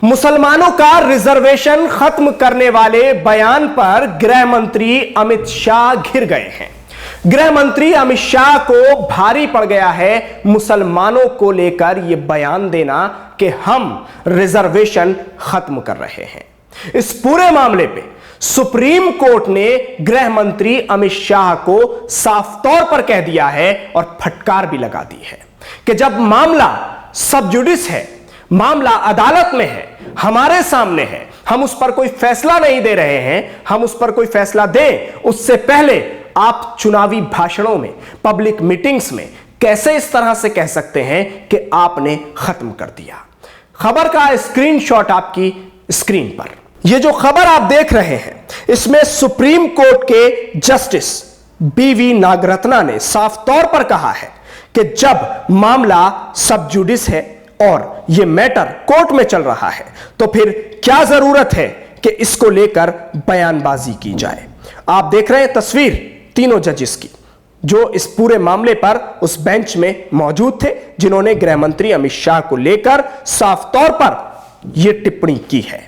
मुसलमानों का रिजर्वेशन खत्म करने वाले बयान पर गृह मंत्री अमित शाह घिर गए हैं। गृह मंत्री अमित शाह को भारी पड़ गया है मुसलमानों को लेकर यह बयान देना कि हम रिजर्वेशन खत्म कर रहे हैं। इस पूरे मामले पे सुप्रीम कोर्ट ने गृह मंत्री अमित शाह को साफ तौर पर कह दिया है और फटकार भी लगा दी है कि जब मामला सब जुडिस है, मामला अदालत में है, हमारे सामने है, हम उस पर कोई फैसला नहीं दे रहे हैं, हम उस पर कोई फैसला दें उससे पहले आप चुनावी भाषणों में, पब्लिक मीटिंग्स में कैसे इस तरह से कह सकते हैं कि आपने खत्म कर दिया। खबर का स्क्रीनशॉट आपकी स्क्रीन पर, यह जो खबर आप देख रहे हैं इसमें सुप्रीम कोर्ट के जस्टिस बीवी नागरत्ना ने साफ तौर पर कहा है कि जब मामला सब जुडिस है और यह मैटर कोर्ट में चल रहा है तो फिर क्या जरूरत है कि इसको लेकर बयानबाजी की जाए। आप देख रहे हैं तस्वीर तीनों जजेस की जो इस पूरे मामले पर उस बेंच में मौजूद थे, जिन्होंने गृह मंत्री अमित शाह को लेकर साफ तौर पर यह टिप्पणी की है।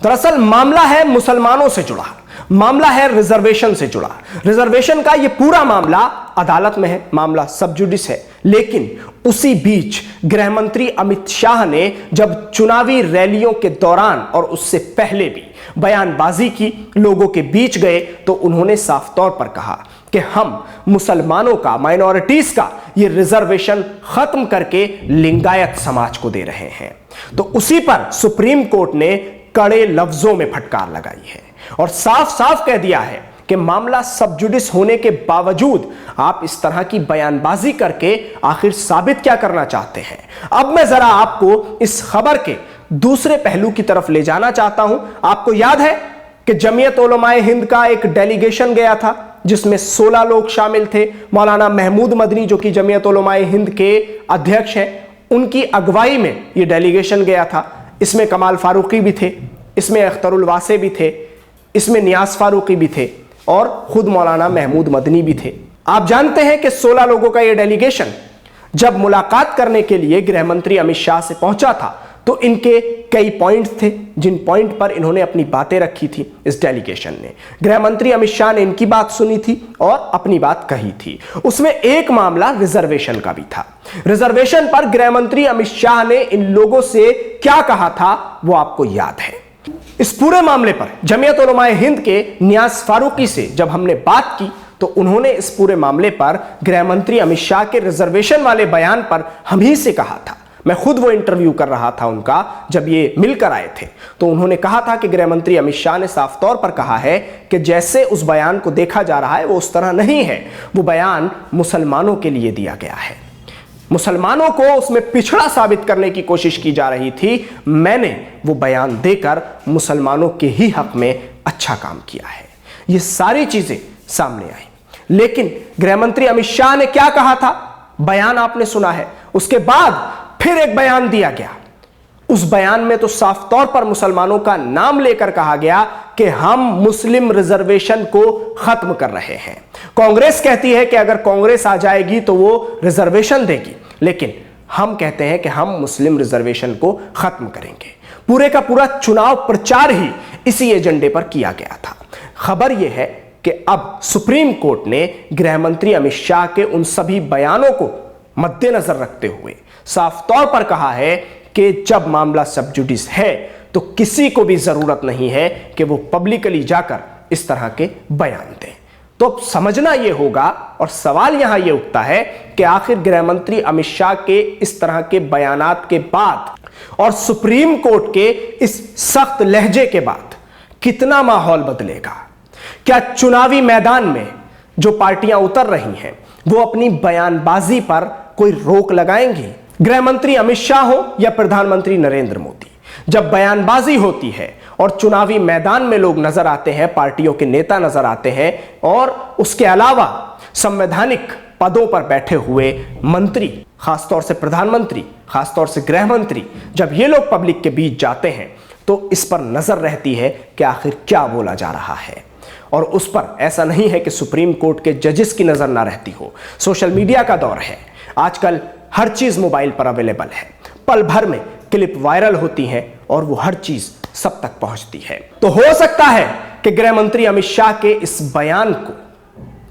दरअसल मामला है मुसलमानों से जुड़ा, मामला है रिजर्वेशन से जुड़ा। रिजर्वेशन का यह पूरा मामला अदालत में है, मामला सब जुडिस है, लेकिन उसी बीच गृह मंत्री अमित शाह ने जब चुनावी रैलियों के दौरान और उससे पहले भी बयानबाजी की, लोगों के बीच गए, तो उन्होंने साफ तौर पर कहा कि हम मुसलमानों का, माइनॉरिटीज का ये रिजर्वेशन खत्म करके लिंगायत समाज को दे रहे हैं। तो उसी पर सुप्रीम कोर्ट ने कड़े लफ्जों में फटकार लगाई है और साफ साफ कह दिया है कि मामला सब जुडिस होने के बावजूद आप इस तरह की बयानबाजी करके आखिर साबित क्या करना चाहते हैं। अब मैं जरा आपको इस खबर के दूसरे पहलू की तरफ ले जाना चाहता हूं। आपको याद है कि जमीयत उलमाए हिंद का एक डेलीगेशन गया था जिसमें 16 लोग शामिल थे। मौलाना महमूद मदनी जो कि जमीयत उलमाए हिंद के अध्यक्ष हैं, उनकी अगुवाई में यह डेलीगेशन गया था। इसमें कमाल फारूकी भी थे, इसमें अख्तरुल वासे भी थे, इसमें नियाज फारूकी भी थे और खुद मौलाना महमूद मदनी भी थे। आप जानते हैं कि 16 लोगों का यह डेलीगेशन जब मुलाकात करने के लिए गृह मंत्री अमित शाह से पहुंचा था तो इनके कई पॉइंट्स थे जिन पॉइंट पर इन्होंने अपनी बातें रखी थी। इस डेलीगेशन ने गृह मंत्री अमित शाह ने इनकी बात सुनी थी और अपनी बात कही थी। उसमें एक मामला रिजर्वेशन का भी था। रिजर्वेशन पर गृह मंत्री अमित शाह ने इन लोगों से क्या कहा था वो आपको याद है। इस पूरे मामले पर जमीयत उलमाए हिंद के नियाज फारूकी से जब हमने बात की तो उन्होंने इस पूरे मामले पर गृह मंत्री अमित शाह के रिजर्वेशन वाले बयान पर हम ही से कहा था। मैं खुद वो इंटरव्यू कर रहा था उनका जब ये मिलकर आए थे, तो उन्होंने कहा था कि गृह मंत्री अमित शाह ने साफ तौर पर कहा है कि जैसे उस बयान को देखा जा रहा है वो उस तरह नहीं है। वो बयान मुसलमानों के लिए दिया गया है, मुसलमानों को उसमें पिछड़ा साबित करने की कोशिश की जा रही थी। मैंने वो बयान देकर मुसलमानों के ही हक में अच्छा काम किया है। ये सारी चीजें सामने आई, लेकिन गृह मंत्री अमित शाह ने क्या कहा था बयान आपने सुना है। उसके बाद फिर एक बयान दिया गया। उस बयान में तो साफ तौर पर मुसलमानों का नाम लेकर कहा गया कि हम मुस्लिम रिजर्वेशन को खत्म कर रहे हैं। कांग्रेस कहती है कि अगर कांग्रेस आ जाएगी तो वो रिजर्वेशन देगी, लेकिन हम कहते हैं कि हम मुस्लिम रिजर्वेशन को खत्म करेंगे। पूरे का पूरा चुनाव प्रचार ही इसी एजेंडे पर किया गया था। खबर यह है कि अब सुप्रीम कोर्ट ने गृह मंत्री अमित शाह के उन सभी बयानों को मद्देनजर रखते हुए साफ तौर पर कहा है कि जब मामला सब जुडिस है तो किसी को भी जरूरत नहीं है कि वो पब्लिकली जाकर इस तरह के बयान दें। तो अब समझना यह होगा और सवाल यहां यह उठता है कि आखिर गृह मंत्री अमित शाह के इस तरह के बयानात के बाद और सुप्रीम कोर्ट के इस सख्त लहजे के बाद कितना माहौल बदलेगा। क्या चुनावी मैदान में जो पार्टियां उतर रही हैं वो अपनी बयानबाजी पर कोई रोक लगाएंगी? गृह मंत्री अमित शाह हो या प्रधानमंत्री नरेंद्र मोदी, जब बयानबाजी होती है और चुनावी मैदान में लोग नजर आते हैं, पार्टियों के नेता नजर आते हैं और उसके अलावा संवैधानिक पदों पर बैठे हुए मंत्री, खासतौर से प्रधानमंत्री, खासतौर से गृह मंत्री, जब ये लोग पब्लिक के बीच जाते हैं तो इस पर नजर रहती है कि आखिर क्या बोला जा रहा है। और उस पर ऐसा नहीं है कि सुप्रीम कोर्ट के जजेस की नजर ना रहती हो। सोशल मीडिया का दौर है, आजकल हर चीज मोबाइल पर अवेलेबल है। पल भर में क्लिप वायरल होती हैं और वो हर चीज सब तक पहुंचती है। तो हो सकता है कि गृह मंत्री अमित शाह के इस बयान को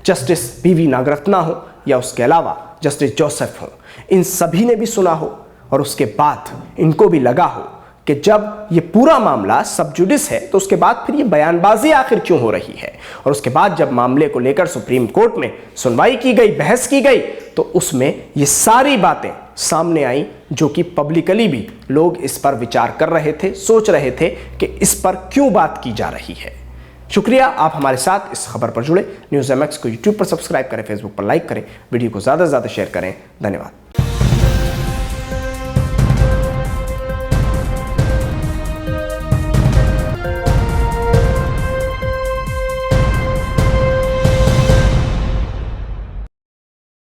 जस्टिस पीवी नागरत्ना हो या उसके अलावा जस्टिस जोसेफ हो, इन सभी ने भी सुना हो और उसके बाद इनको भी लगा हो कि जब ये पूरा मामला सब जुडिस है तो उसके बाद फिर ये बयानबाजी आखिर क्यों हो रही है। और उसके बाद जब मामले को लेकर सुप्रीम कोर्ट में सुनवाई की गई, बहस की गई, तो उसमें ये सारी बातें सामने आई जो कि पब्लिकली भी लोग इस पर विचार कर रहे थे, सोच रहे थे कि इस पर क्यों बात की जा रही है। शुक्रिया, आप हमारे साथ इस खबर पर जुड़े। न्यूज़ MX को यूट्यूब पर सब्सक्राइब करें, फेसबुक पर लाइक करें, वीडियो को ज़्यादा से ज़्यादा शेयर करें। धन्यवाद।